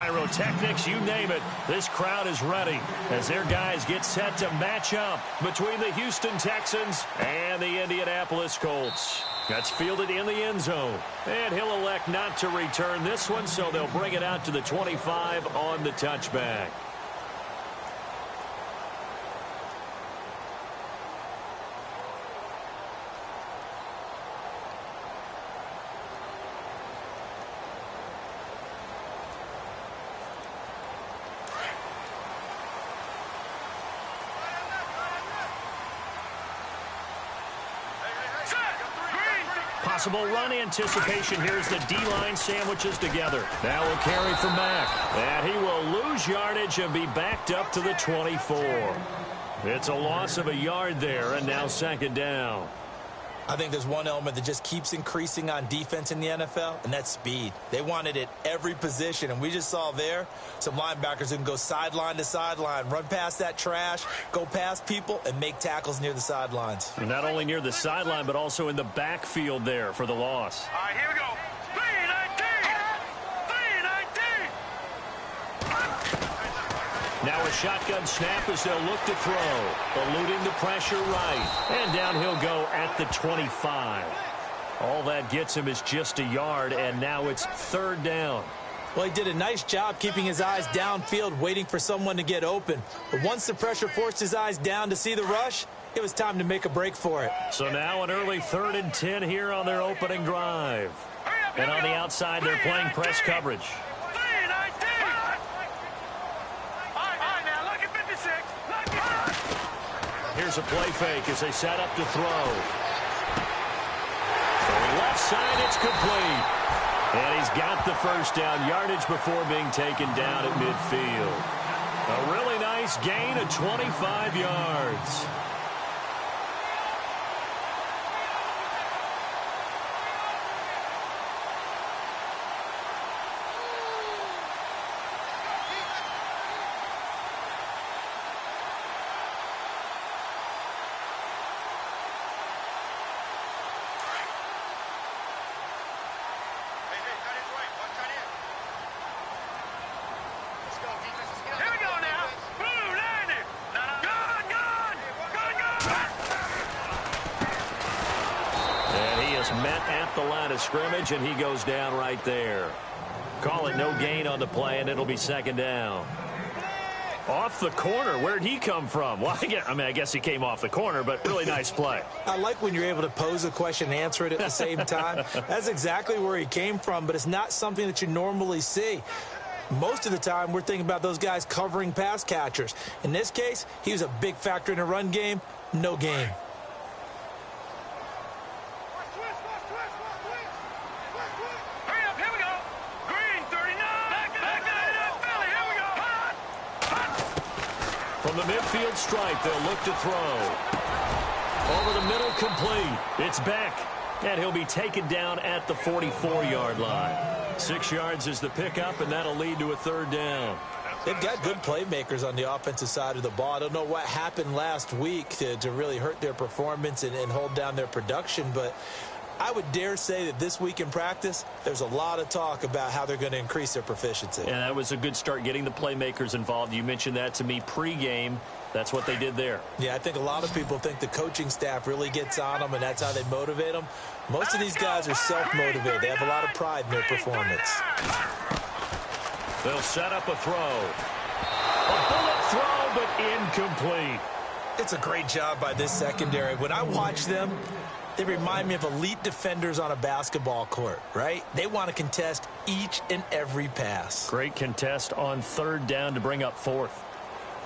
Pyrotechnics, you name it. This crowd is ready as their guys get set to match up between the Houston Texans and the Indianapolis Colts. That's fielded in the end zone. And he'll elect not to return this one, so they'll bring it out to the 25 on the touchback. Possible run anticipation. Here's the D-line sandwiches together. Now will carry from Mack. And he will lose yardage and be backed up to the 24. It's a loss of a yard there, and now second down. I think there's one element that just keeps increasing on defense in the NFL, and that's speed. They want it at every position, and we just saw there some linebackers who can go sideline to sideline, run past that trash, go past people, and make tackles near the sidelines. And not only near the sideline, but also in the backfield there for the loss. All right, here we go. 3-19. Now a shotgun snap as they'll look to throw. Eluding the pressure right. And down he'll go at the 25. All that gets him is just a yard, and now it's third down. Well, he did a nice job keeping his eyes downfield, waiting for someone to get open. But once the pressure forced his eyes down to see the rush, it was time to make a break for it. So now an early 3rd and 10 here on their opening drive. And on the outside, they're playing press coverage. Here's a play fake as they set up to throw. Left side, it's complete. And he's got the first down yardage before being taken down at midfield. A really nice gain of 25 yards. Met at the line of scrimmage, and he goes down right there. Call it no gain on the play, and it'll be second down. Off the corner. Where'd he come from? Well, I guess he came off the corner, but really nice play. I like when you're able to pose a question and answer it at the same time. That's exactly where he came from, but it's not something that you normally see. Most of the time, we're thinking about those guys covering pass catchers. In this case, he was a big factor in the run game. No gain. From the midfield stripe, they'll look to throw. Over the middle, complete. It's back, and he'll be taken down at the 44-yard line. 6 yards is the pickup, and that'll lead to a third down. They've got good playmakers on the offensive side of the ball. I don't know what happened last week to really hurt their performance and hold down their production, but I would dare say that this week in practice, there's a lot of talk about how they're going to increase their proficiency. Yeah, that was a good start getting the playmakers involved. You mentioned that to me pregame. That's what they did there. Yeah, I think a lot of people think the coaching staff really gets on them, and that's how they motivate them. Most of these guys are self-motivated. They have a lot of pride in their performance. They'll set up a throw. A bullet throw, but incomplete. It's a great job by this secondary. When I watch them, they remind me of elite defenders on a basketball court, right? They want to contest each and every pass. Great contest on third down to bring up fourth.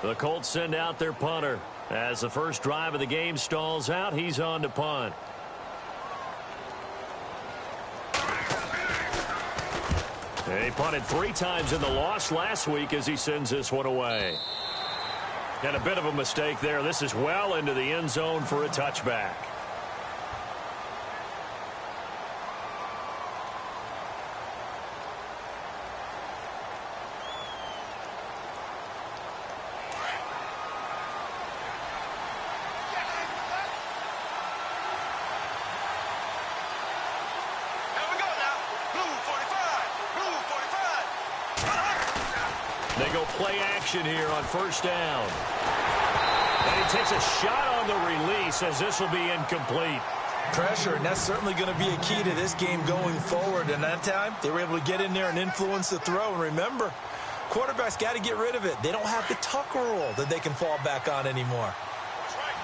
The Colts send out their punter. As the first drive of the game stalls out, he's on to punt. He punted 3 times in the loss last week as he sends this one away. And a bit of a mistake there. This is well into the end zone for a touchback. They go play action here on first down. And he takes a shot on the release as this will be incomplete. Pressure, and that's certainly going to be a key to this game going forward. And that time, they were able to get in there and influence the throw. And remember, quarterbacks got to get rid of it. They don't have the tuck rule that they can fall back on anymore. That's right.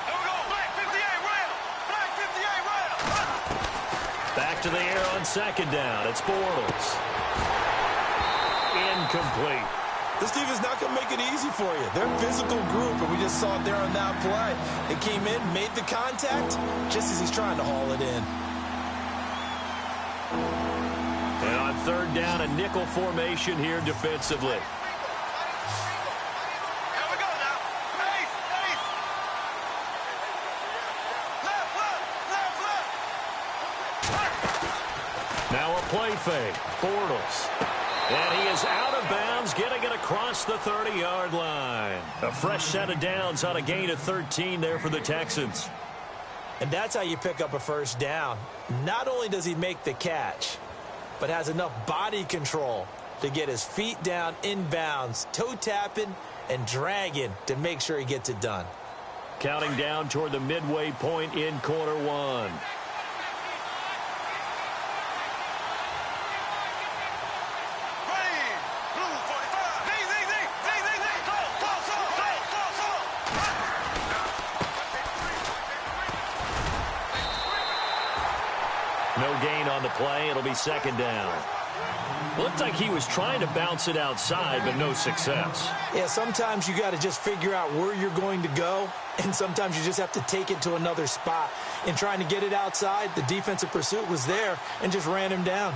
Here we go. Black 58, right. Black 58, right. Back to the air on second down. It's Bortles. Incomplete. This defense is not going to make it easy for you. They're a physical group, and we just saw it there on that play. They came in, made the contact, just as he's trying to haul it in. And on third down, a nickel formation here defensively. Here we go now. Ace. Left. Now a play fake. Bortles. And he is out of bounds, getting it across the 30-yard line. A fresh set of downs on a gain of 13 there for the Texans. And that's how you pick up a first down. Not only does he make the catch, but has enough body control to get his feet down inbounds, toe-tapping and dragging to make sure he gets it done. Counting down toward the midway point in quarter one. No gain on the play. It'll be second down. Looked like he was trying to bounce it outside, but no success. Yeah, sometimes you got to just figure out where you're going to go, and sometimes you just have to take it to another spot. In trying to get it outside, the defensive pursuit was there and just ran him down.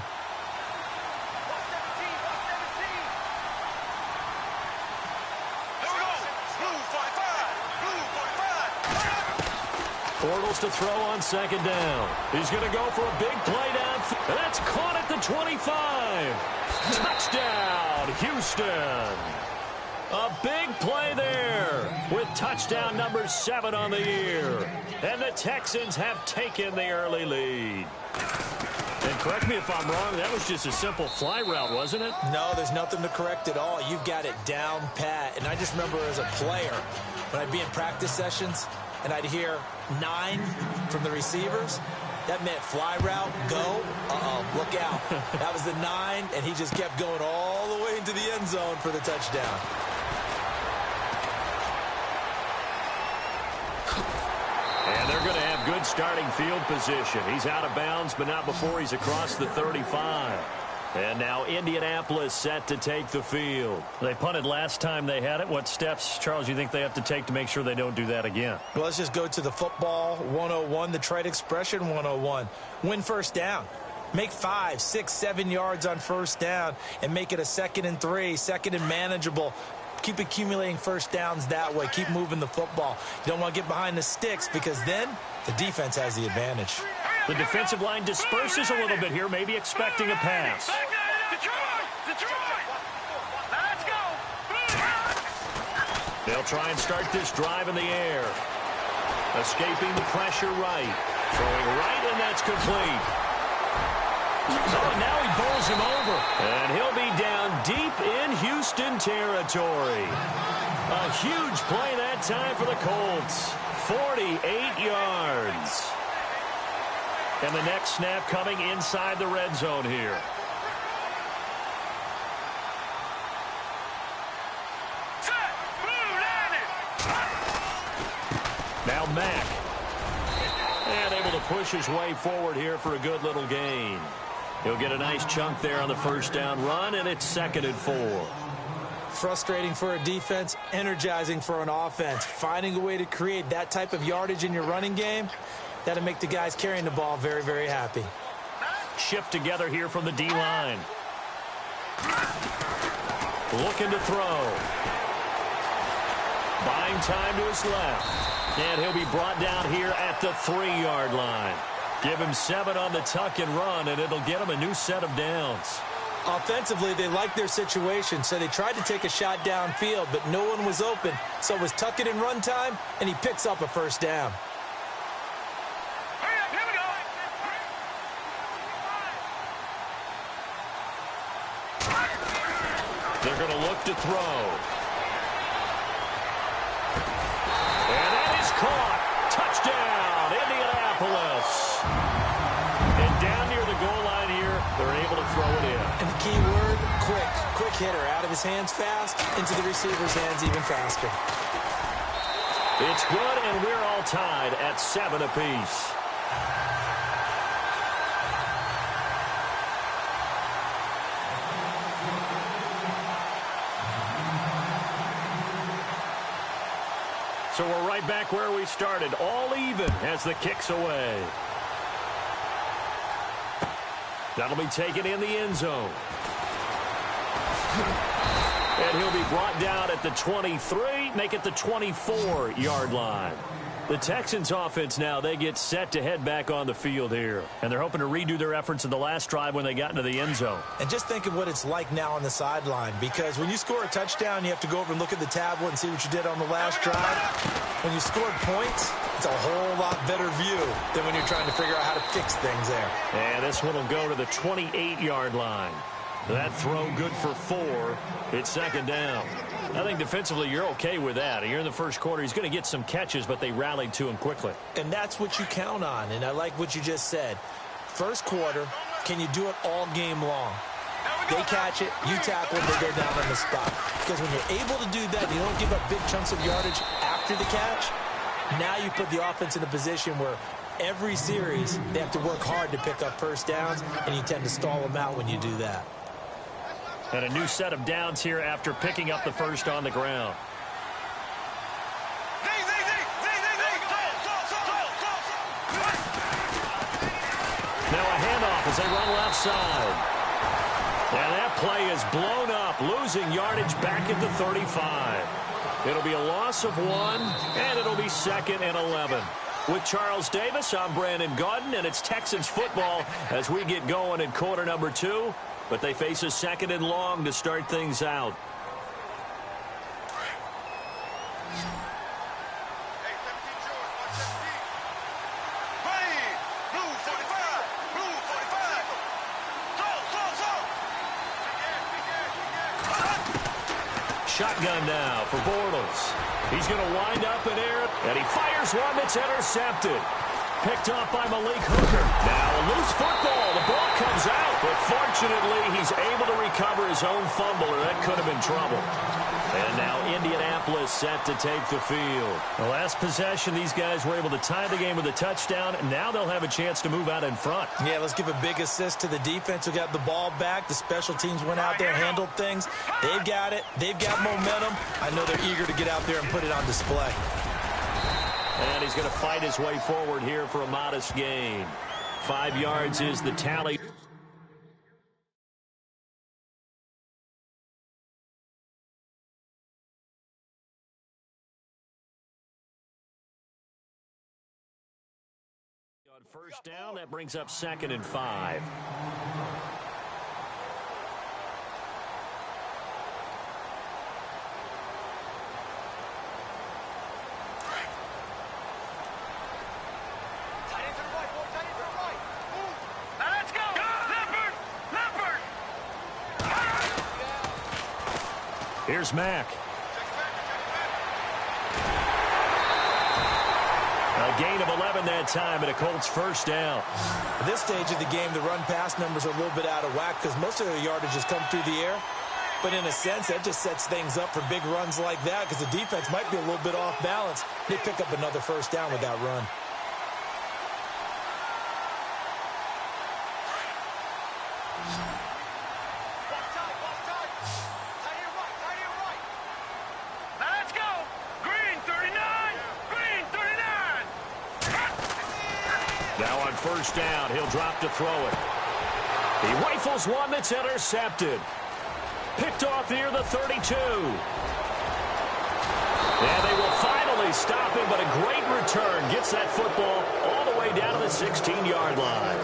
Bortles to throw on second down. He's going to go for a big play down. And that's caught at the 25. Touchdown, Houston. A big play there with touchdown number 7 on the year. And the Texans have taken the early lead. And correct me if I'm wrong, that was just a simple fly route, wasn't it? No, there's nothing to correct at all. You've got it down pat. And I just remember as a player, when I'd be in practice sessions, and I'd hear 9 from the receivers, that meant fly route, go, look out. That was the 9, and he just kept going all the way into the end zone for the touchdown. And they're going to have good starting field position. He's out of bounds, but not before he's across the 35. And now Indianapolis set to take the field. They punted last time they had it. What steps, Charles, you think they have to take to make sure they don't do that again? Well, let's just go to the football 101, the trade expression 101. Win first down. Make 5, 6, 7 yards on first down and make it a 2nd and 3, 2nd and manageable. Keep accumulating first downs that way. Keep moving the football. You don't want to get behind the sticks because then the defense has the advantage. The defensive line disperses a little bit here, maybe expecting a pass. Detroit! Let's go! They'll try and start this drive in the air. Escaping the pressure right. Throwing right, and that's complete. Oh, now he bowls him over. And he'll be down deep in Houston territory. A huge play that time for the Colts. 48 yards. And the next snap coming inside the red zone here. Now Mack. And able to push his way forward here for a good little gain. He'll get a nice chunk there on the first down run, and it's 2nd and 4. Frustrating for a defense, energizing for an offense. Finding a way to create that type of yardage in your running game, that'll make the guys carrying the ball very, very happy. Shift together here from the D-line. Looking to throw. Buying time to his left. And he'll be brought down here at the 3-yard line. Give him 7 on the tuck and run, and it'll get him a new set of downs. Offensively, they liked their situation, so they tried to take a shot downfield, but no one was open. So it was tuck it and run time, and he picks up a first down. Hurry up, here we go! They're going to look to throw. And that is caught. Touchdown, Indianapolis. And down near the goal line here, they're able to throw it in. And the key word, quick. Quick hitter. Out of his hands fast, into the receiver's hands even faster. It's good, and we're all tied at 7 apiece. So we're right back where we started, all even as the kick's away. That'll be taken in the end zone. And he'll be brought down at the 23, make it the 24-yard line. The Texans offense now, they get set to head back on the field here. And they're hoping to redo their efforts in the last drive when they got into the end zone. And just think of what it's like now on the sideline, because when you score a touchdown, you have to go over and look at the tablet and see what you did on the last drive. When you scored points, it's a whole lot better view than when you're trying to figure out how to fix things there. And this one will go to the 28-yard line. That throw good for 4. It's second down. I think defensively you're okay with that. You're in the first quarter. He's going to get some catches, but they rallied to him quickly. And that's what you count on, and I like what you just said. First quarter, can you do it all game long? They catch it, you tackle, they go down on the spot. Because when you're able to do that, you don't give up big chunks of yardage after the catch. Now you put the offense in a position where every series they have to work hard to pick up first downs, and you tend to stall them out when you do that. And a new set of downs here after picking up the first on the ground. Now a handoff as they run left side. And that play is blown up, losing yardage back at the 35. It'll be a loss of 1, and it'll be 2nd and 11. With Charles Davis, I'm Brandon Gaudin, and it's Texans football as we get going in quarter number 2. But they face a 2nd and long to start things out. Shotgun now for Bortles. He's going to wind up in air, and he fires one that's intercepted. Picked off by Malik Hooker. Now a loose football. The ball comes out, but fortunately he's able to recover his own fumble, or that could have been trouble. And now Indianapolis set to take the field. The last possession, these guys were able to tie the game with a touchdown. Now they'll have a chance to move out in front. Yeah, let's give a big assist to the defense who got the ball back. The special teams went out there, handled things. They've got it. They've got momentum. I know they're eager to get out there and put it on display. And he's going to fight his way forward here for a modest gain. 5 yards is the tally. On first down, that brings up 2nd and 5. Here's Mack. A gain of 11 that time, and a Colts first down. At this stage of the game, the run-pass numbers are a little bit out of whack because most of their yardage has come through the air. But in a sense, that just sets things up for big runs like that because the defense might be a little bit off balance. They pick up another first down with that run. Now on first down, he'll drop to throw it. He rifles one that's intercepted. Picked off near the 32. And they will finally stop him, but a great return. Gets that football all the way down to the 16-yard line.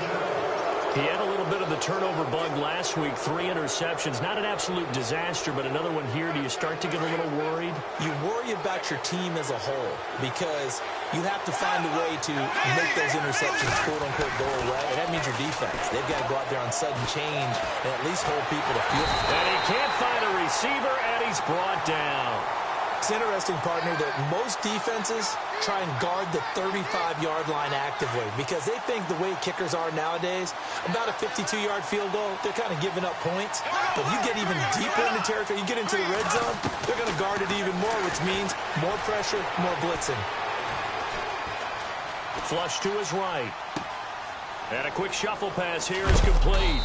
He had a little bit of the turnover bug last week. 3 interceptions. Not an absolute disaster, but another one here. Do you start to get a little worried? You worry about your team as a whole because you have to find a way to make those interceptions, quote-unquote, go away. And that means your defense. They've got to go out there on sudden change and at least hold people to field. And he can't find a receiver, and he's brought down. It's interesting, partner, that most defenses try and guard the 35-yard line actively because they think the way kickers are nowadays, about a 52-yard field goal, they're kind of giving up points. But you get even deeper into territory, you get into the red zone, they're going to guard it even more, which means more pressure, more blitzing. Flush to his right. And a quick shuffle pass here is complete.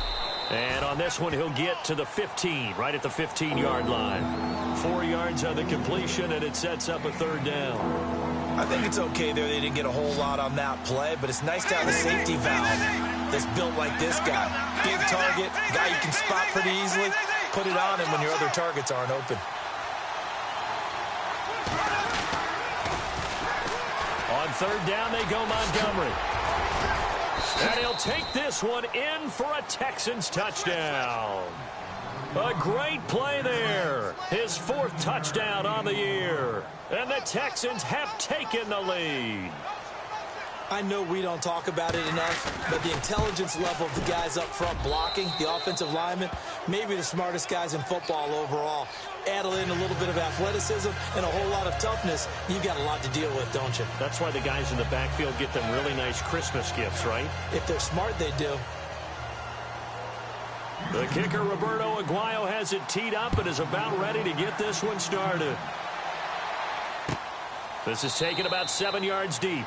And on this one, he'll get to the 15, right at the 15-yard line. 4 yards on the completion, and it sets up a third down. I think it's okay there. They didn't get a whole lot on that play, but it's nice to have a safety valve that's built like this guy. Big target, guy you can spot pretty easily. Put it on him when your other targets aren't open. On third down, they go Montgomery. And he'll take this one in for a Texans touchdown. A great play there. His 4th touchdown on the year. And the Texans have taken the lead. I know we don't talk about it enough, but the intelligence level of the guys up front blocking, the offensive linemen, maybe the smartest guys in football overall. Add in a little bit of athleticism and a whole lot of toughness, you've got a lot to deal with, don't you? That's why the guys in the backfield get them really nice Christmas gifts, right? If they're smart, they do. The kicker, Roberto Aguayo, has it teed up and is about ready to get this one started. This is taken about 7 yards deep.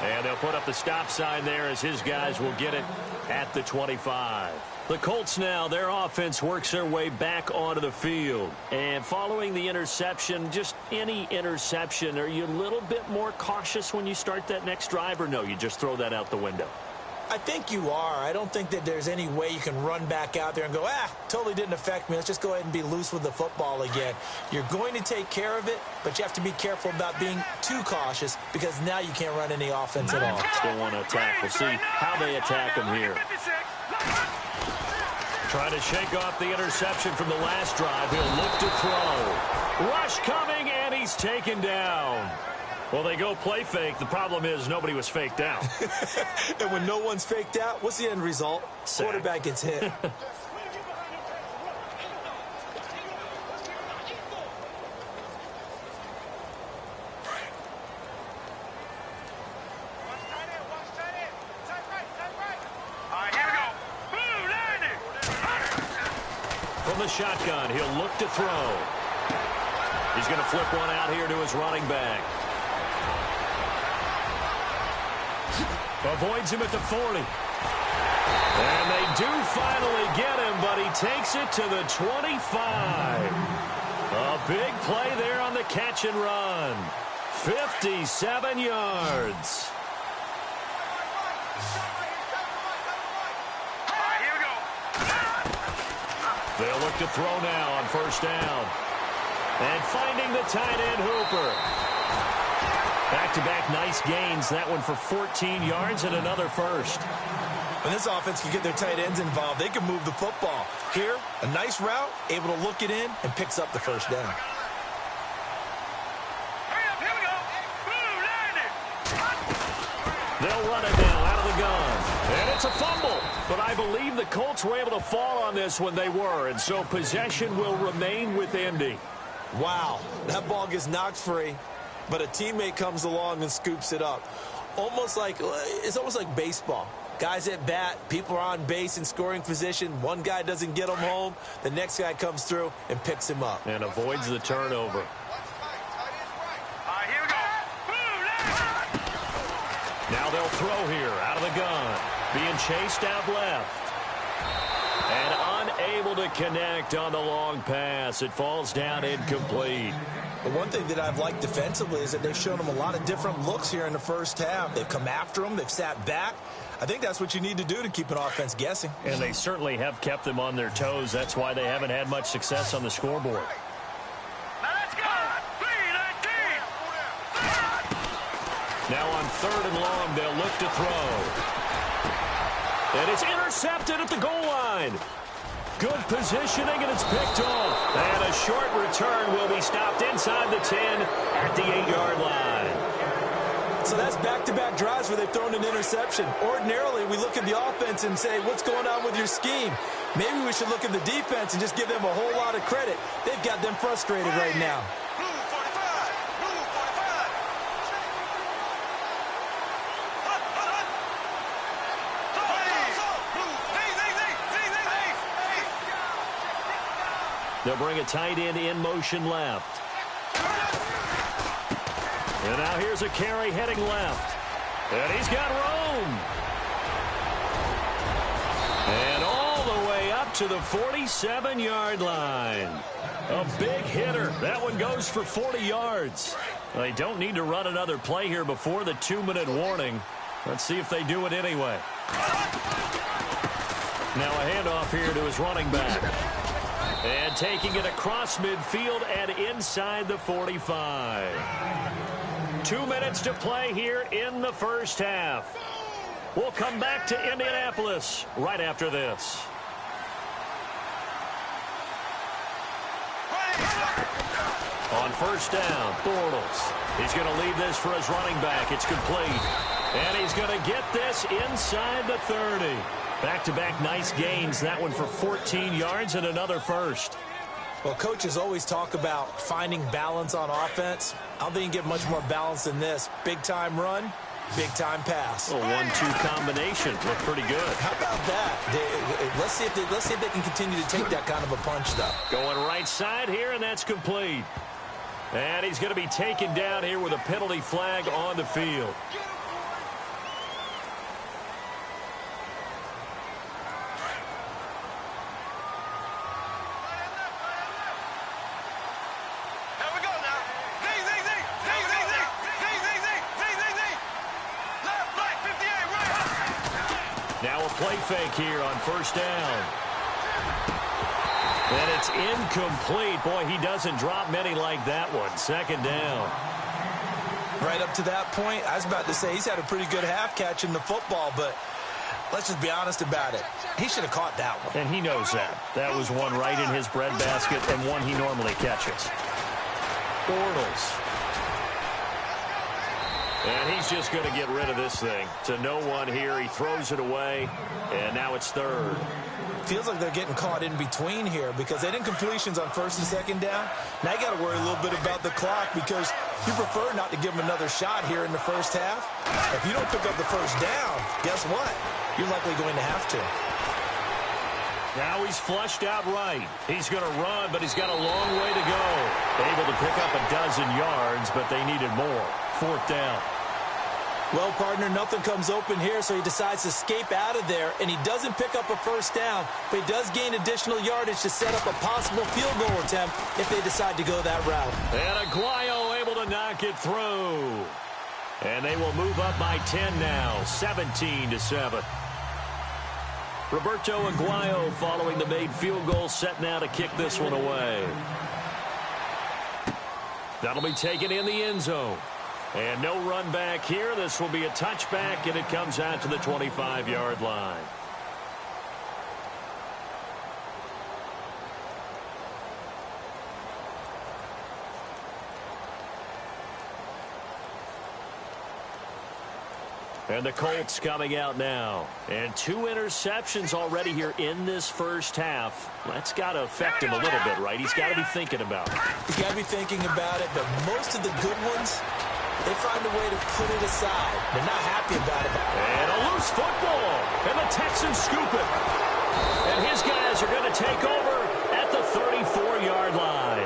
And they'll put up the stop sign there as his guys will get it at the 25. The Colts now, their offense works their way back onto the field. And following the interception, just any interception, are you a little bit more cautious when you start that next drive, or no, you just throw that out the window? I think you are. I don't think that there's any way you can run back out there and go, totally didn't affect me. Let's just go ahead and be loose with the football again. You're going to take care of it, but you have to be careful about being too cautious because now you can't run any offense at all. Still want to attack. We'll see how they attack him here. Trying to shake off the interception from the last drive. He'll look to throw. Rush coming, and he's taken down. Well, they go play fake. The problem is nobody was faked out. And when no one's faked out, what's the end result? Sack. Quarterback gets hit. From the shotgun, he'll look to throw. He's going to flip one out here to his running back. Avoids him at the 40. And they do finally get him, but he takes it to the 25. A big play there on the catch and run. 57 yards. They'll look to throw now on first down. And finding the tight end, Hooper. Back-to-back nice gains. That one for 14 yards and another first. When this offense can get their tight ends involved, they can move the football. Here, a nice route, able to look it in, and picks up the first down. They'll run it now out of the gun. And it's a fumble. But I believe the Colts were able to fall on this when they were, and so possession will remain with Indy. Wow, that ball gets knocked free, but a teammate comes along and scoops it up. It's almost like baseball. Guys at bat, people are on base in scoring position. One guy doesn't get him home. The next guy comes through and picks him up. And avoids the turnover. Now they'll throw here out of the gun. Being chased out left. And unable to connect on the long pass. It falls down incomplete. The one thing that I've liked defensively is that they've shown them a lot of different looks here in the first half. They've come after them. They've sat back. I think that's what you need to do to keep an offense guessing. And they certainly have kept them on their toes. That's why they haven't had much success on the scoreboard. Now on third and long, they'll look to throw. And it's intercepted at the goal line. Good positioning, and it's picked off. And a short return will be stopped inside the 10 at the 8-yard line. So that's back-to-back drives where they've thrown an interception. Ordinarily, we look at the offense and say, what's going on with your scheme? Maybe we should look at the defense and just give them a whole lot of credit. They've got them frustrated right now. They'll bring a tight end in motion left. And now here's a carry heading left. And he's got room. And all the way up to the 47-yard line. A big hitter. That one goes for 40 yards. They don't need to run another play here before the 2-minute warning. Let's see if they do it anyway. Now a handoff here to his running back. And taking it across midfield and inside the 45. 2 minutes to play here in the first half. We'll come back to Indianapolis right after this. On first down, Bortles. He's going to leave this for his running back. It's complete. And he's going to get this inside the 30. Back-to-back nice gains. That one for 14 yards and another first. Well, coaches always talk about finding balance on offense. I don't think you can get much more balance than this. Big-time run, big-time pass. A 1-2 combination. Looked pretty good. How about that? Let's see if they can continue to take that kind of a punch, though. Going right side here, and that's complete. And he's going to be taken down here with a penalty flag on the field. Now a play fake here on first down. And it's incomplete. Boy, he doesn't drop many like that one. Second down. Right up to that point, I was about to say he's had a pretty good half catching the football, but let's just be honest about it. He should have caught that one. And he knows that. That was one right in his breadbasket and one he normally catches. Bortles. And he's just going to get rid of this thing. To no one here. He throws it away, and now it's third. Feels like they're getting caught in between here because they didn't completions on first and second down. Now you got to worry a little bit about the clock because you prefer not to give them another shot here in the first half. If you don't pick up the first down, guess what? You're likely going to have to. Now he's flushed out right. He's going to run, but he's got a long way to go. Able to pick up a dozen yards, but they needed more. Fourth down. Well, partner, nothing comes open here, so he decides to escape out of there, and he doesn't pick up a first down, but he does gain additional yardage to set up a possible field goal attempt if they decide to go that route. And Aguayo able to knock it through. And they will move up by 10 now, 17-7. Roberto Aguayo following the made field goal, set now to kick this one away. That'll be taken in the end zone. And no run back here. This will be a touchback, and it comes out to the 25-yard line. And the Colts coming out now. And 2 interceptions already here in this first half. That's got to affect him a little bit, right? He's got to be thinking about it. He's got to be thinking about it, but most of the good ones, they find a way to put it aside. They're not happy about it. And a loose football. And the Texans scoop it. And his guys are going to take over at the 34-yard line.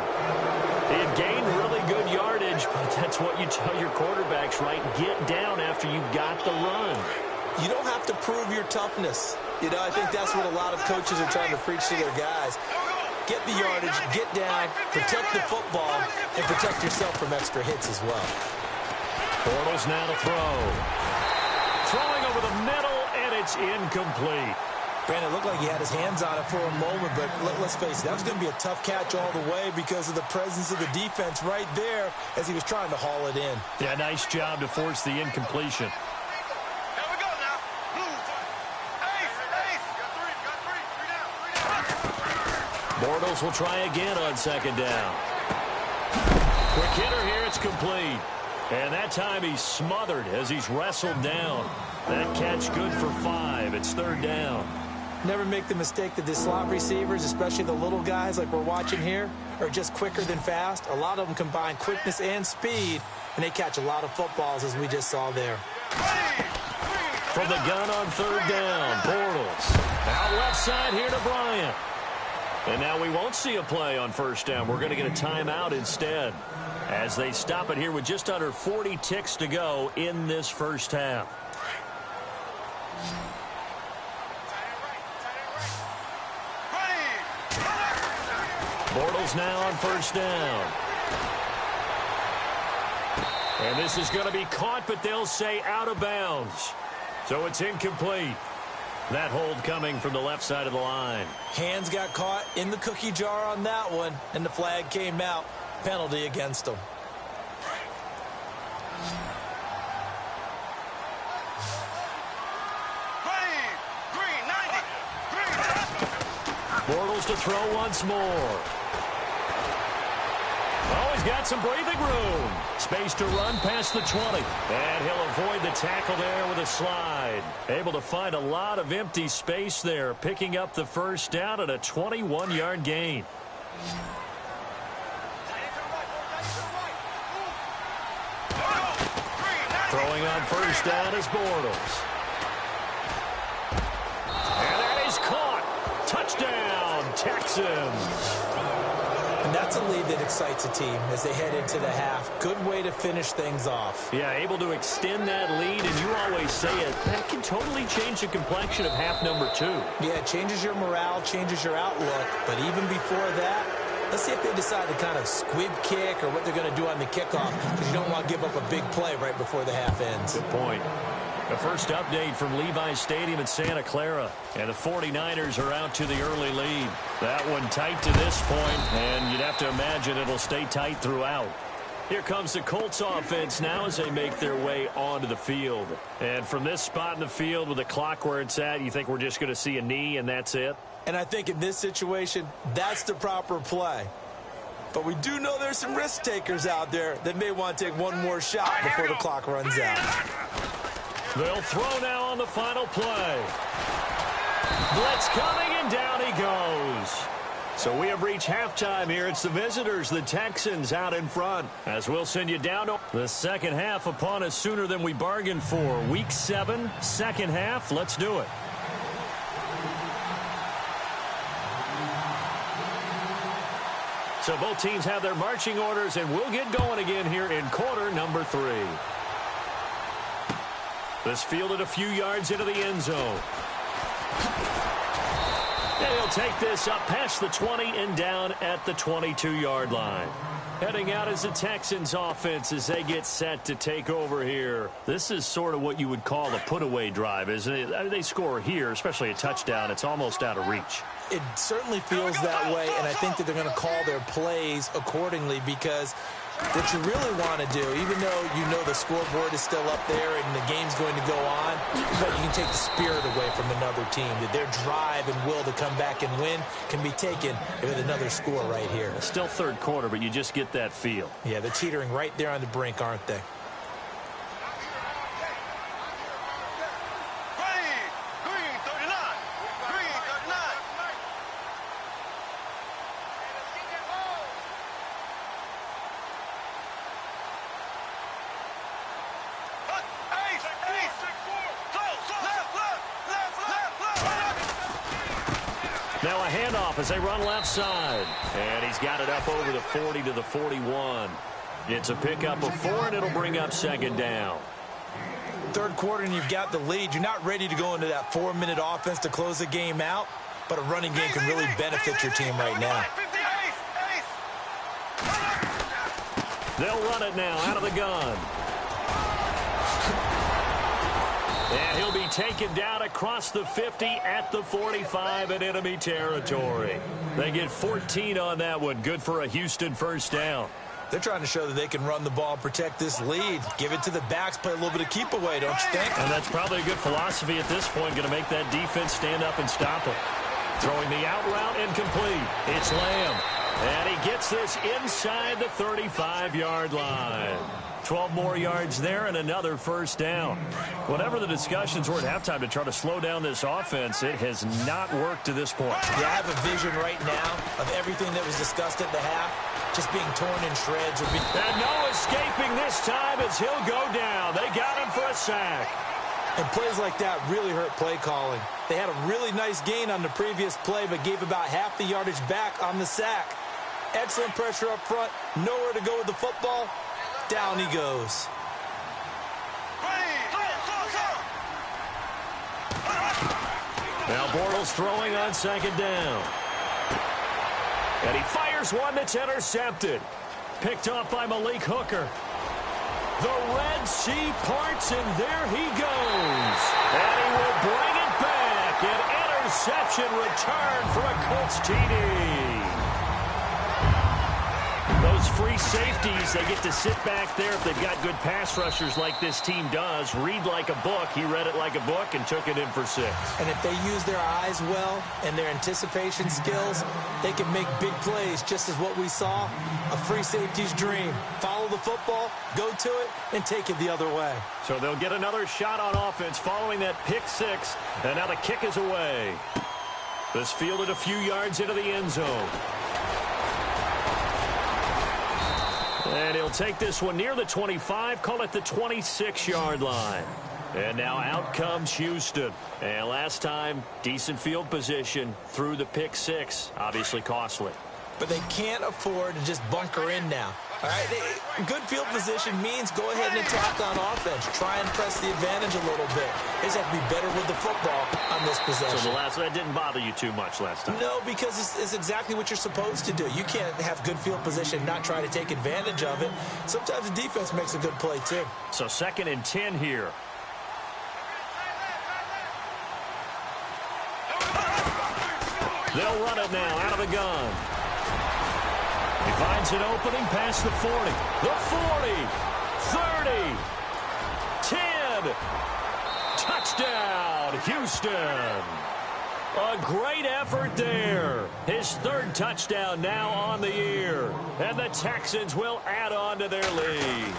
He had gained really good yardage, but that's what you tell your quarterbacks, right? Get down after you got the run. You don't have to prove your toughness. You know, I think that's what a lot of coaches are trying to preach to their guys. Get the yardage, get down, protect the football, and protect yourself from extra hits as well. Bortles now to throw. Throwing over the middle, and it's incomplete. Brandon, it looked like he had his hands on it for a moment, but let's face it, that was going to be a tough catch all the way because of the presence of the defense right there as he was trying to haul it in. Yeah, nice job to force the incompletion. Here we go now. Ace. Three down. Bortles will try again on second down. Quick hitter here, it's complete. And that time he's smothered as he's wrestled down. That catch good for 5. It's 3rd down. Never make the mistake that the slot receivers, especially the little guys like we're watching here, are just quicker than fast. A lot of them combine quickness and speed, and they catch a lot of footballs, as we just saw there. From the gun on 3rd down, Bortles. Out left side here to Bryant. And now we won't see a play on 1st down. We're going to get a timeout instead, as they stop it here with just under 40 ticks to go in this 1st half. Bortles now on 1st down. And this is going to be caught, but they'll say out of bounds. So it's incomplete. That hold coming from the left side of the line. Hands got caught in the cookie jar on that one, and the flag came out. Penalty against them. Green, 90. Bortles to throw once more. Oh, he's got some breathing room. Space to run past the 20. And he'll avoid the tackle there with a slide. Able to find a lot of empty space there, picking up the 1st down at a 21-yard gain. Throwing on 1st down is Bortles. And that is caught. Touchdown, Texans. And that's a lead that excites a team as they head into the half. Good way to finish things off. Yeah, able to extend that lead, and you always say it, that can totally change the complexion of half number 2. Yeah, it changes your morale, changes your outlook. But even before that, let's see if they decide to kind of squib kick or what they're going to do on the kickoff, because you don't want to give up a big play right before the half ends. Good point. The first update from Levi's Stadium in Santa Clara. And the 49ers are out to the early lead. That one tight to this point, and you'd have to imagine it'll stay tight throughout. Here comes the Colts offense now as they make their way onto the field. And from this spot in the field with the clock where it's at, you think we're just going to see a knee and that's it? And I think in this situation, that's the proper play. But we do know there's some risk takers out there that may want to take one more shot before the clock runs out. They'll throw now on the final play. Blitz coming, and down he goes. So we have reached halftime here. It's the visitors, the Texans, out in front. As we'll send you down to the second half upon us sooner than we bargained for. Week 7, second half. Let's do it. So both teams have their marching orders, and we'll get going again here in quarter number 3. This fielded a few yards into the end zone. And he'll take this up past the 20 and down at the 22-yard line. Heading out as the Texans offense as they get set to take over here. This is sort of what you would call a put-away drive, isn't it? I mean, they score here, especially a touchdown. It's almost out of reach. It certainly feels that way, and I think that they're going to call their plays accordingly, because what you really want to do, even though you know the scoreboard is still up there and the game's going to go on, but you can take the spirit away from another team, that their drive and will to come back and win can be taken with another score right here. Still third quarter, but you just get that feel. Yeah, they're teetering right there on the brink, aren't they? Now a handoff as they run left side. And he's got it up over the 40 to the 41. It's a pickup of 4, and it'll bring up second down. Third quarter, and you've got the lead. You're not ready to go into that 4-minute offense to close the game out, but a running game can really benefit your team right now. They'll run it now out of the gun. And he'll be taken down across the 50 at the 45 in enemy territory. They get 14 on that one. Good for a Houston first down. They're trying to show that they can run the ball, protect this lead. Give it to the backs, play a little bit of keep away, don't you think? And that's probably a good philosophy at this point. Going to make that defense stand up and stop it. Throwing the out route incomplete. It's Lamb. And he gets this inside the 35-yard line. 12 more yards there and another first down. Whatever the discussions were at halftime to try to slow down this offense, it has not worked to this point. Yeah, I have a vision right now of everything that was discussed at the half just being torn in shreds. And no escaping this time as he'll go down. They got him for a sack. And plays like that really hurt play calling. They had a really nice gain on the previous play, but gave about half the yardage back on the sack. Excellent pressure up front. Nowhere to go with the football. Down he goes. Now Bortles throwing on second down. And he fires one that's intercepted. Picked off by Malik Hooker. The Red Sea parts, and there he goes. And he will bring it back. An interception return for a Colts TD. Those free safeties, they get to sit back there if they've got good pass rushers like this team does. Read like a book. He read it like a book and took it in for 6. And if they use their eyes well and their anticipation skills, they can make big plays, just as what we saw. A free safety's dream. Follow the football, go to it, and take it the other way. So they'll get another shot on offense following that pick 6. And now the kick is away. This fielded a few yards into the end zone. And he'll take this one near the 25, call it the 26-yard line. And now out comes Houston. And last time, decent field position through the pick 6. Obviously costly. But they can't afford to just bunker in now. All right, good field position means go ahead and attack on offense. Try and press the advantage a little bit. They just have to be better with the football on this possession. So that didn't bother you too much last time? No, because it's exactly what you're supposed to do. You can't have good field position and not try to take advantage of it. Sometimes the defense makes a good play, too. So 2nd and 10 here. They'll run it now out of the gun. He finds an opening past the 40, the 40, 30, 10. Touchdown, Houston. A great effort there. His 3rd touchdown now on the year. And the Texans will add on to their lead.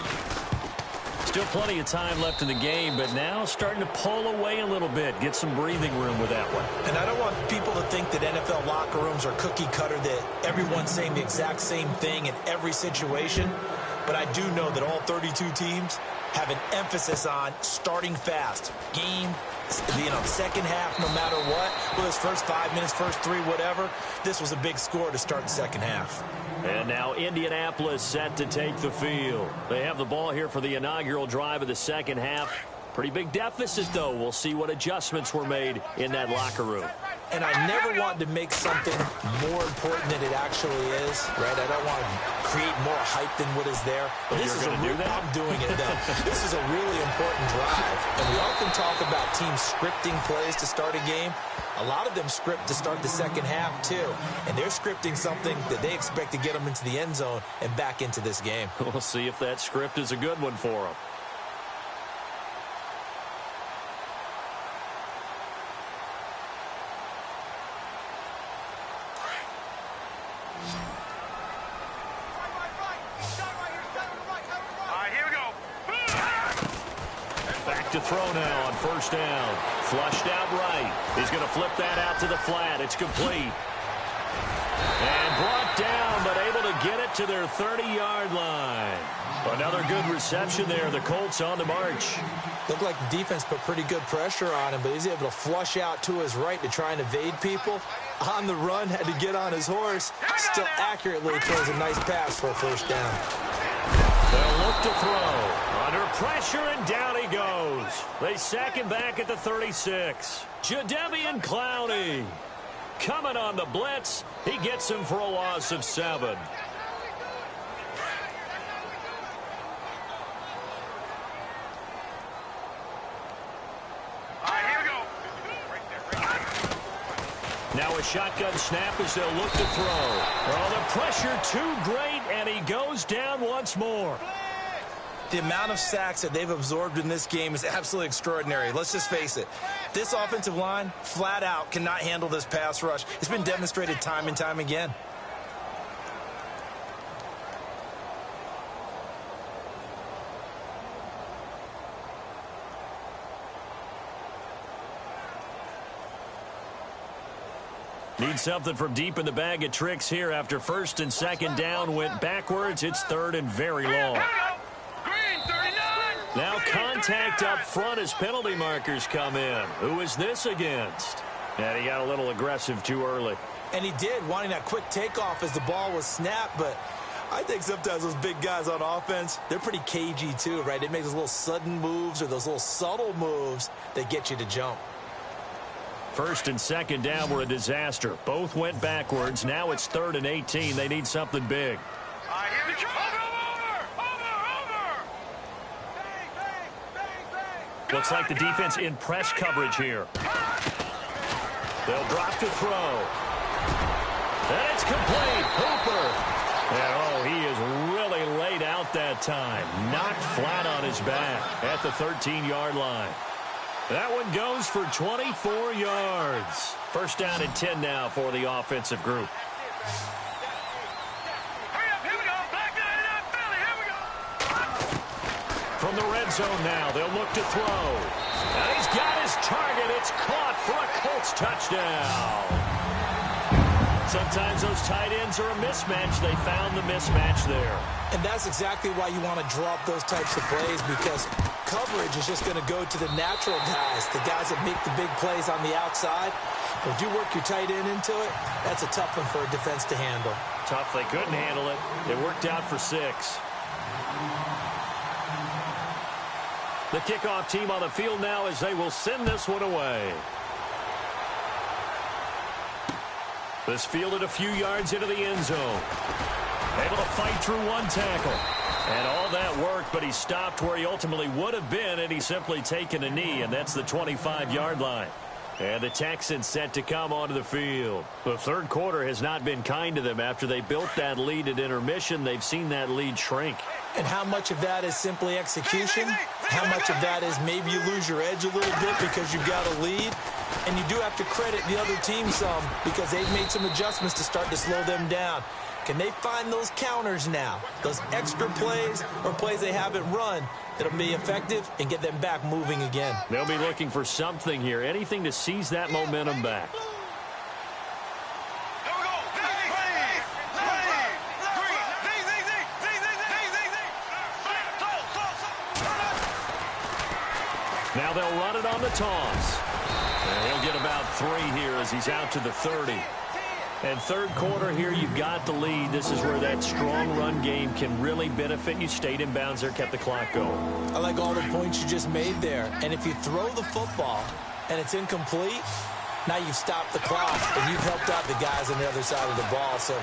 Still plenty of time left in the game, but now starting to pull away a little bit. Get some breathing room with that one. And I don't want people to think that NFL locker rooms are cookie cutter, that everyone's saying the exact same thing in every situation. But I do know that all 32 teams have an emphasis on starting fast. Game, second half, no matter what. Whether it's first 5 minutes, first 3, whatever. This was a big score to start the second half. And now Indianapolis set to take the field. They have the ball here for the inaugural drive of the second half. Pretty big deficit, though. We'll see what adjustments were made in that locker room. And I never want to make something more important than it actually is, right? I don't want to create more hype than what is there. But this is I'm doing it, though. This is a really important drive. And we often talk about teams scripting plays to start a game. A lot of them script to start the second half, too. And they're scripting something that they expect to get them into the end zone and back into this game. We'll see if that script is a good one for them. To throw now on first down. Flushed out right. He's going to flip that out to the flat. It's complete. And brought down, but able to get it to their 30-yard line. Another good reception there. The Colts on the march. Looked like the defense put pretty good pressure on him, but he's able to flush out to his right to try and evade people. On the run, had to get on his horse. Still accurately throws a nice pass for a first down. They'll look to throw. Under pressure, and down he goes. They sack him back at the 36. Jadeveon Clowney coming on the blitz. He gets him for a loss of 7. All right, here we go. Now a shotgun snap as they'll look to throw. Oh, the pressure too great, and he goes down once more. The amount of sacks that they've absorbed in this game is absolutely extraordinary. Let's just face it. This offensive line, flat out, cannot handle this pass rush. It's been demonstrated time and time again. Need something from deep in the bag of tricks here after first and second down went backwards. It's third and very long. Now contact up front as penalty markers come in. Who is this against? And he got a little aggressive too early. And he did, wanting that quick takeoff as the ball was snapped. But I think sometimes those big guys on offense, they're pretty cagey too, right? They make those little sudden moves or those little subtle moves that get you to jump. First and second down were a disaster. Both went backwards. Now it's third and 18. They need something big. Looks like the defense in press coverage here. They'll drop to throw. And it's complete. Hooper. And oh, he is really laid out that time. Knocked flat on his back at the 13-yard line. That one goes for 24 yards. First down and 10 now for the offensive group. From the red zone now, they'll look to throw. And he's got his target. It's caught for a Colts touchdown. Sometimes those tight ends are a mismatch. They found the mismatch there. And that's exactly why you want to draw up those types of plays, because coverage is just going to go to the natural guys, the guys that make the big plays on the outside. But if you work your tight end into it, that's a tough one for a defense to handle. Tough. They couldn't handle it. It worked out for 6. The kickoff team on the field now as they will send this one away. This fielded a few yards into the end zone. Able to fight through one tackle. And all that worked, but he stopped where he ultimately would have been, and he's simply taken a knee, and that's the 25-yard line. And the Texans set to come onto the field. The third quarter has not been kind to them. After they built that lead at intermission, they've seen that lead shrink. And how much of that is simply execution? How much of that is maybe you lose your edge a little bit because you've got a lead? And you do have to credit the other team some because they've made some adjustments to start to slow them down. Can they find those counters now, those extra plays or plays they haven't run that'll be effective and get them back moving again? They'll be looking for something here, anything to seize that momentum back. Now they'll run it on the toss. And he'll get about 3 here as he's out to the 30. And third quarter here, you've got the lead. This is where that strong run game can really benefit you. Stayed in bounds there, kept the clock going. I like all the points you just made there. And if you throw the football and it's incomplete, now you've stopped the clock and you've helped out the guys on the other side of the ball. So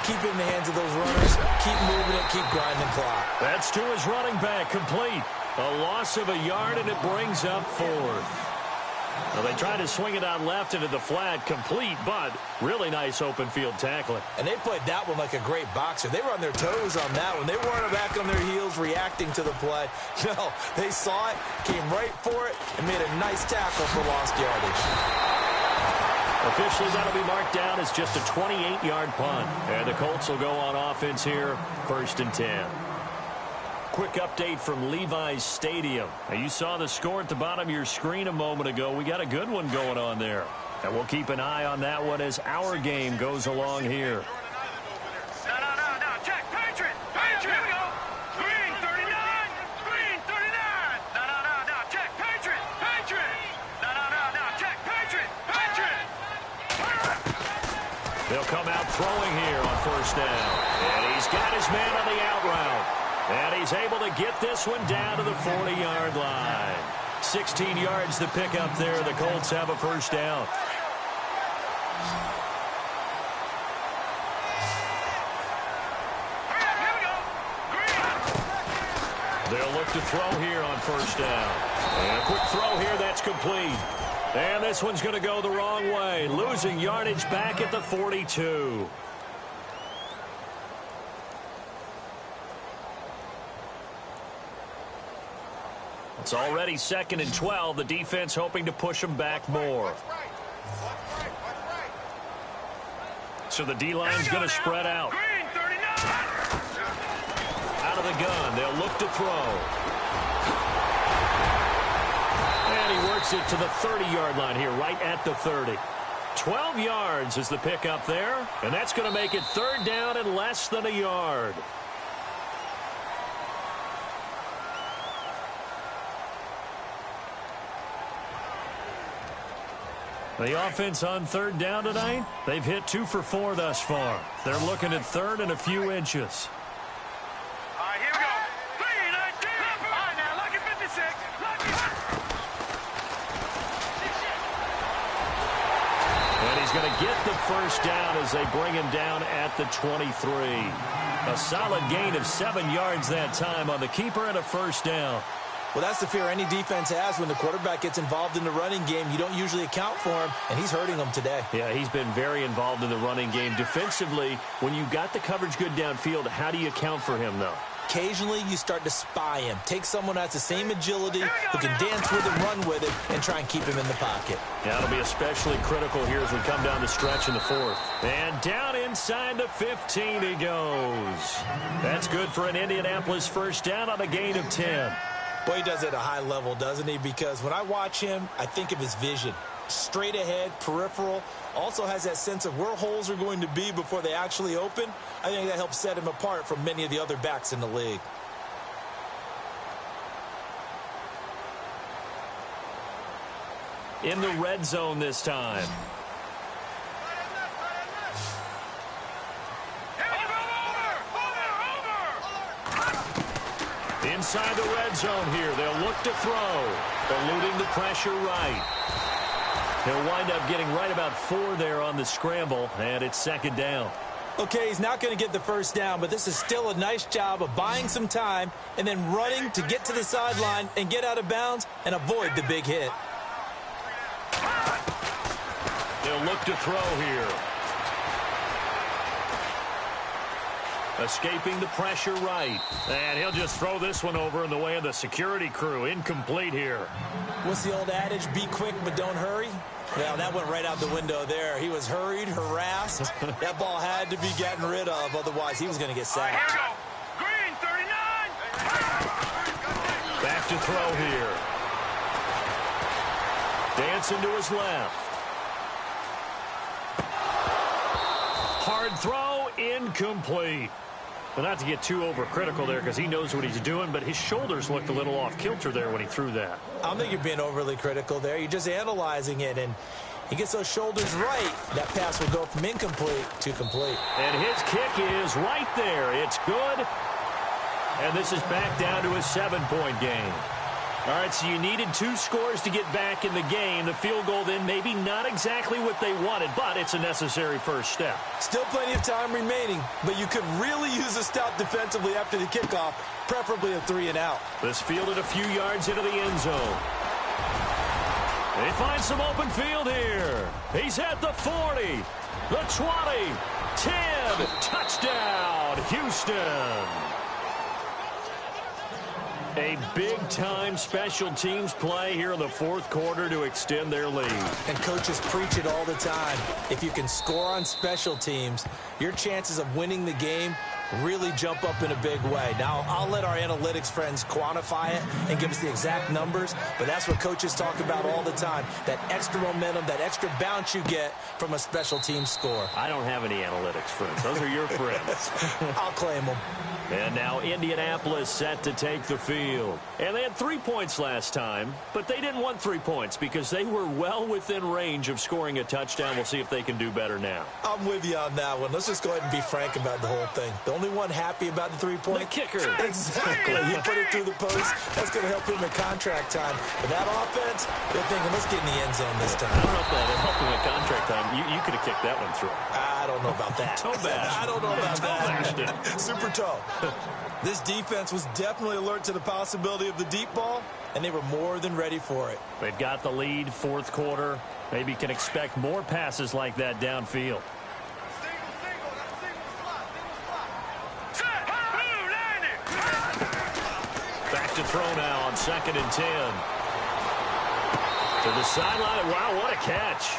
keep it in the hands of those runners. Keep moving it. Keep grinding clock. That's to his running back, complete. A loss of a yard, and it brings up 4th. Well, they tried to swing it out left into the flat, complete, but really nice open field tackling. And they played that one like a great boxer. They were on their toes on that one. They weren't back on their heels reacting to the play. No, they saw it, came right for it, and made a nice tackle for lost yardage. Officially, that'll be marked down as just a 28-yard punt. And the Colts will go on offense here, first and 10. Quick update from Levi's Stadium. Now, you saw the score at the bottom of your screen a moment ago. We got a good one going on there. And we'll keep an eye on that one as our game goes along here. No, check, Patriot, here we go. Green 39, green 39. No, check, Patriot. No, check, Patriot. They'll come out throwing here on first down. And he's got his man on the out route. And he's able to get this one down to the 40-yard line. 16 yards to pick up there. The Colts have a first down. They'll look to throw here on first down. And a quick throw here, that's complete. And this one's going to go the wrong way. Losing yardage back at the 42. It's already 2nd and 12. The defense hoping to push them back more. So the D-line's going to spread out. Out of the gun. They'll look to throw. And he works it to the 30-yard line here, right at the 30. 12 yards is the pickup there, and that's going to make it third down and less than a yard. The offense on third down tonight, they've hit 2 for 4 thus far. They're looking at third and a few inches. All right, here we go. 3-19. All right, now, lucky 56. Lucky. And he's going to get the first down as they bring him down at the 23. A solid gain of 7 yards that time on the keeper and a first down. Well, that's the fear any defense has when the quarterback gets involved in the running game. You don't usually account for him, and he's hurting them today. Yeah, he's been very involved in the running game. Defensively, when you got the coverage good downfield, how do you account for him, though? Occasionally, you start to spy him. Take someone who has the same agility, who can dance with him, run with it, and try and keep him in the pocket. That'll be especially critical here as we come down the stretch in the fourth. And down inside the 15 he goes. That's good for an Indianapolis first down on a gain of 10. Boy, he does it at a high level, doesn't he? Because when I watch him, I think of his vision. Straight ahead, peripheral. Also has that sense of where holes are going to be before they actually open. I think that helps set him apart from many of the other backs in the league. In the red zone this time. Inside the red zone here. They'll look to throw. Eluding the pressure right. He'll wind up getting right about 4 there on the scramble, and it's second down. Okay, he's not going to get the first down, but this is still a nice job of buying some time and then running to get to the sideline and get out of bounds and avoid the big hit. They'll look to throw here. Escaping the pressure right. And he'll just throw this one over in the way of the security crew. Incomplete here. What's the old adage? Be quick, but don't hurry. Well, that went right out the window there. He was hurried, harassed. That ball had to be gotten rid of. Otherwise, he was going to get sacked. Here we go. Green, 39. Back to throw here. Dancing to his left. Hard throw, incomplete. Well, not to get too overcritical there because he knows what he's doing, but his shoulders looked a little off kilter there when he threw that. I don't think you're being overly critical there. You're just analyzing it, and he gets those shoulders right. That pass will go from incomplete to complete. And his kick is right there. It's good. And this is back down to a 7-point game. All right, so you needed 2 scores to get back in the game. The field goal then maybe not exactly what they wanted, but it's a necessary first step. Still plenty of time remaining, but you could really use a stop defensively after the kickoff, preferably a 3-and-out. This fielded a few yards into the end zone. They find some open field here. He's at the 40, the 20, 10, touchdown, Houston. A big-time special teams play here in the fourth quarter to extend their lead. And coaches preach it all the time. If you can score on special teams, your chances of winning the game really jump up in a big way. Now, I'll let our analytics friends quantify it and give us the exact numbers, but that's what coaches talk about all the time, that extra momentum, that extra bounce you get from a special team score. I don't have any analytics friends. Those are your friends. I'll claim them. And now Indianapolis set to take the field. And they had 3 points last time, but they didn't want 3 points because they were well within range of scoring a touchdown. We'll see if they can do better now. I'm with you on that one. Let's just go ahead and be frank about the whole thing. The only one happy about the 3-point? The kicker. Exactly. He put it through the post. That's going to help him in contract time. But that offense, they're thinking, let's get in the end zone this time. I don't know if that helped him in contract time. You could have kicked that one through. I don't know about that. Toe bash. I don't know about that. Toe Super toe. This defense was definitely alert to the possibility of the deep ball, and they were more than ready for it. They've got the lead, fourth quarter. Maybe can expect more passes like that downfield. Back to throw now on 2nd and 10. To the sideline. Wow, what a catch.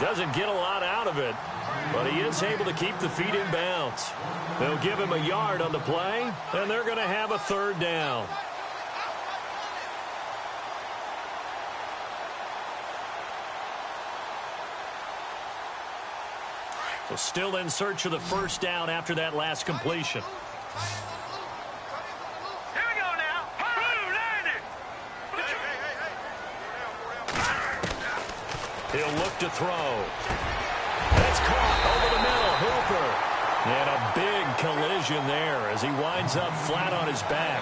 Doesn't get a lot out of it, but he is able to keep the feet in bounds. They'll give him a yard on the play, and they're going to have a 3rd down. So still in search of the first down after that last completion. Here we go now. Blue, landing. He'll look to throw. That's caught over the middle. Hooper. And a big collision there as he winds up flat on his back.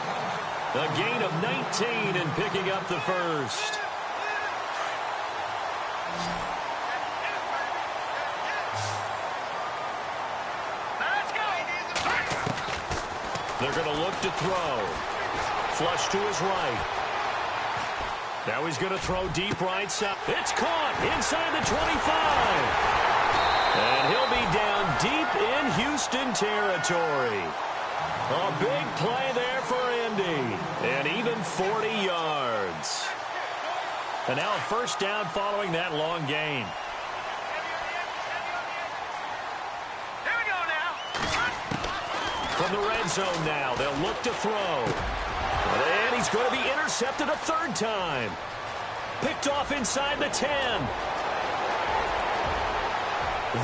A gain of 19 and picking up the first. They're going to look to throw. Flush to his right. Now he's going to throw deep right side. It's caught inside the 25. And he'll be down deep in Houston territory. A big play there for Indy. And even 40 yards. And now a first down following that long gain. From the red zone now, they'll look to throw. And he's going to be intercepted a third time. Picked off inside the 10.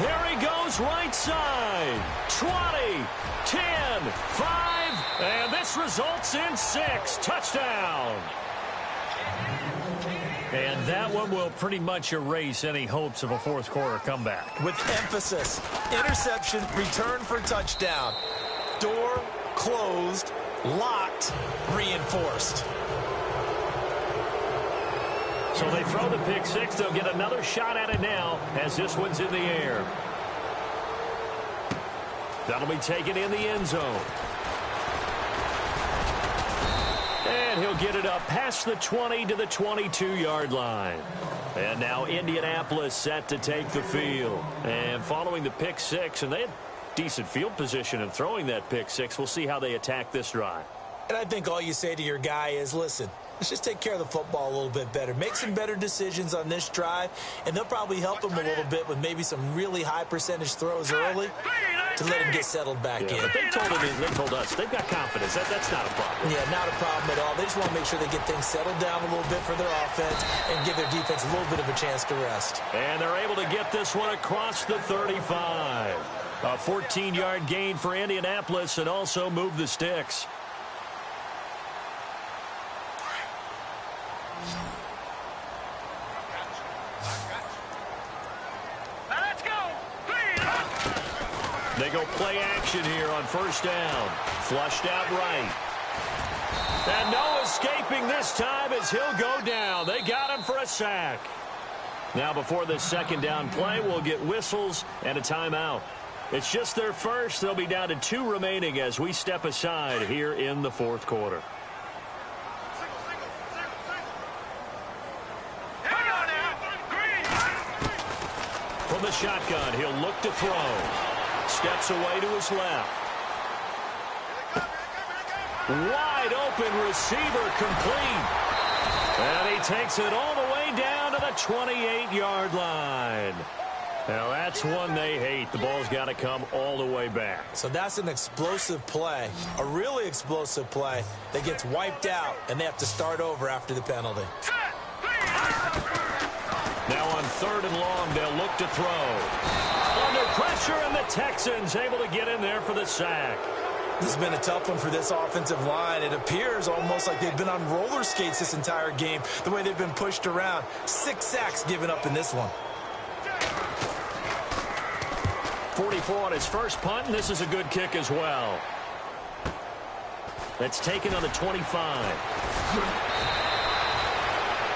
There he goes right side. 20, 10, 5, and this results in 6. Touchdown. And that one will pretty much erase any hopes of a fourth quarter comeback. With emphasis, interception, return for touchdown. Door closed, locked, reinforced. So they throw the pick six. They'll get another shot at it now as this one's in the air. That'll be taken in the end zone. And he'll get it up past the 20 to the 22-yard line. And now Indianapolis set to take the field. And following the pick six, and they had decent field position in throwing that pick six. We'll see how they attack this drive. And I think all you say to your guy is, listen, let's just take care of the football a little bit better. Make some better decisions on this drive, and they'll probably help him a little bit with maybe some really high percentage throws early to let him get settled back in. But they told us they've got confidence. That's not a problem. Yeah, not a problem at all. They just want to make sure they get things settled down a little bit for their offense and give their defense a little bit of a chance to rest. And they're able to get this one across the 35. A 14-yard gain for Indianapolis and also move the sticks. Let's go. They go play action here on first down. Flushed out right. And no escaping this time as he'll go down. They got him for a sack. Now before this second down play, we'll get whistles and a timeout. It's just their first. They'll be down to 2 remaining as we step aside here in the fourth quarter. From the shotgun, he'll look to throw. Steps away to his left. Wide open receiver complete. And he takes it all the way down to the 28-yard line. Now, that's one they hate. The ball's got to come all the way back. So that's an explosive play, a really explosive play that gets wiped out, and they have to start over after the penalty. Now on third and long, they'll look to throw. Under pressure, and the Texans able to get in there for the sack. This has been a tough one for this offensive line. It appears almost like they've been on roller skates this entire game, the way they've been pushed around. 6 sacks given up in this one. 44 on his first punt, and this is a good kick as well. That's taken on the 25.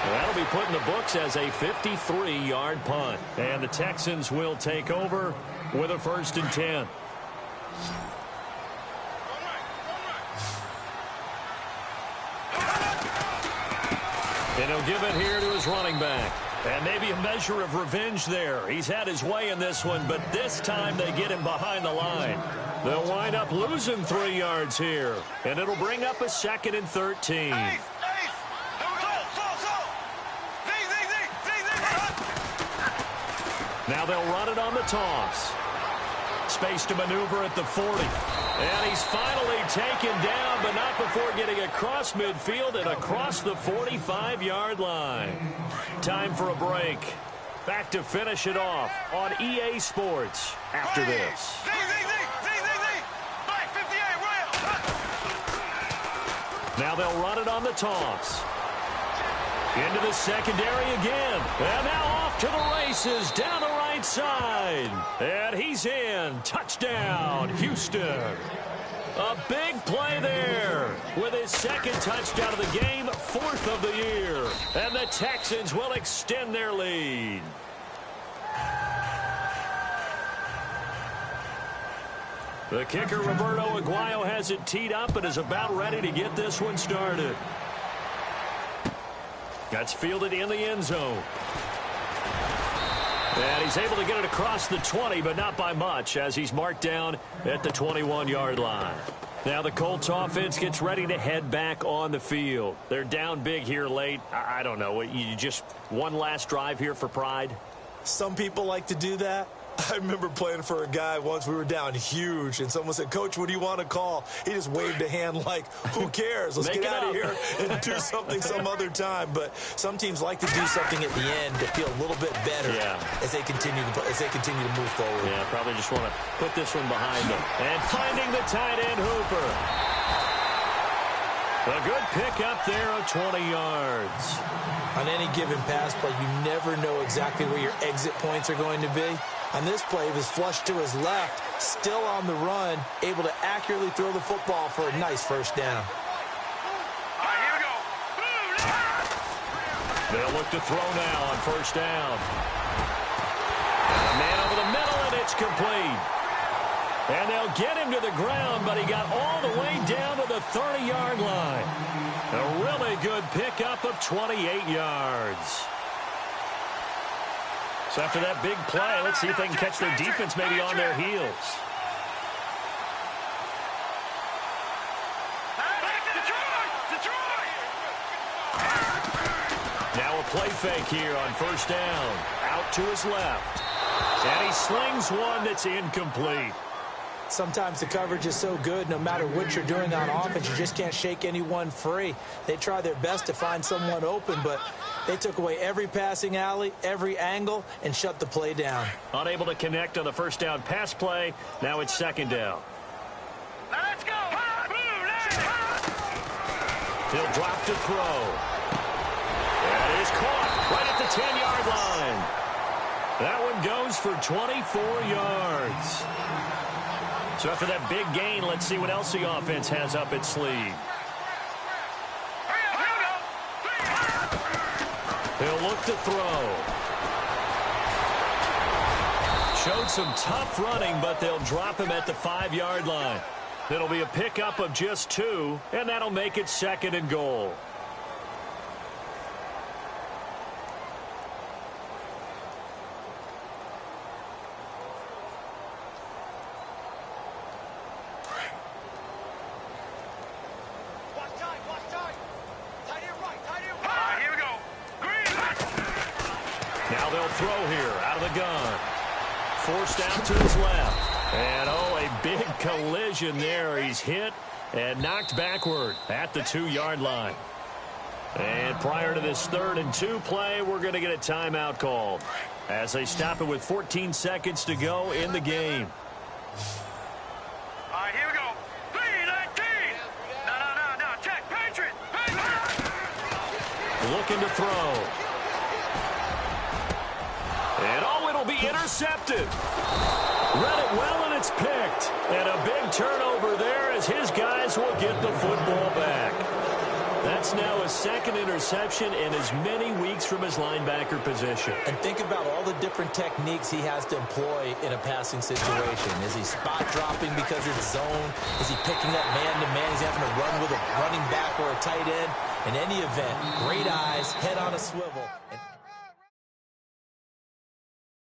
That'll be put in the books as a 53-yard punt. And the Texans will take over with a 1st and 10. And he'll give it here to his running back. And maybe a measure of revenge there. He's had his way in this one, but this time they get him behind the line. They'll wind up losing 3 yards here. And it'll bring up a 2nd and 13. Now they'll run it on the toss. Space to maneuver at the 40. And he's finally taken down, but not before getting across midfield and across the 45-yard line. Time for a break. back to finish it off on EA Sports after this. Now they'll run it on the toss. Into the secondary again. And now off to the races down the right side. And he's in. Touchdown, Houston. A big play there with his second touchdown of the game, 4th of the year. And the Texans will extend their lead. The kicker, Roberto Aguayo, has it teed up and is about ready to get this one started. That's fielded in the end zone. And he's able to get it across the 20, but not by much, as he's marked down at the 21-yard line. Now the Colts offense gets ready to head back on the field. They're down big here late. I don't know. You just one last drive here for pride? Some people like to do that. I remember playing for a guy once. We were down huge, and someone said, "Coach, what do you want to call?" He just waved a hand like, who cares? Let's get out of here and do something some other time. But some teams like to do something at the end to feel a little bit better as they continue to move forward. Yeah, probably just want to put this one behind them. And finding the tight end, Hooper. A good pick up there of 20 yards. On any given pass play, you never know exactly where your exit points are going to be. On this play, he was flushed to his left, still on the run, able to accurately throw the football for a nice first down. All right, here we go. They'll look to throw now on first down. And a man over the middle, and it's complete. And they'll get him to the ground, but he got all the way down to the 30-yard line. A really good pickup of 28 yards. So after that big play, let's see if they can catch their defense maybe on their heels. Now a play fake here on first down. Out to his left. And he slings one that's incomplete. Sometimes the coverage is so good, no matter what you're doing on offense, you just can't shake anyone free. They try their best to find someone open, but they took away every passing alley, every angle, and shut the play down. Unable to connect on the first down pass play. Now it's second down. Now let's go. He'll drop to throw. That is caught right at the 10-yard line. That one goes for 24 yards. So after that big gain, let's see what else the offense has up its sleeve. He'll look to throw. Showed some tough running, but they'll drop him at the 5-yard line. It'll be a pickup of just 2, and that'll make it second and goal. Now they'll throw here out of the gun. Forced out to his left. And, oh, a big collision there. He's hit and knocked backward at the 2-yard line. And prior to this 3rd and 2 play, we're going to get a timeout called as they stop it with 14 seconds to go in the game. All right, here we go. 3-19. No. Check. Patriot. Looking to throw. And, oh, it'll be intercepted. Read it well, and it's picked. And a big turnover there as his guys will get the football back. That's now a 2nd interception in as many weeks from his linebacker position. And think about all the different techniques he has to employ in a passing situation. Is he spot dropping because it's zone? Is he picking up man-to-man? Is he having to run with a running back or a tight end? In any event, great eyes, head on a swivel.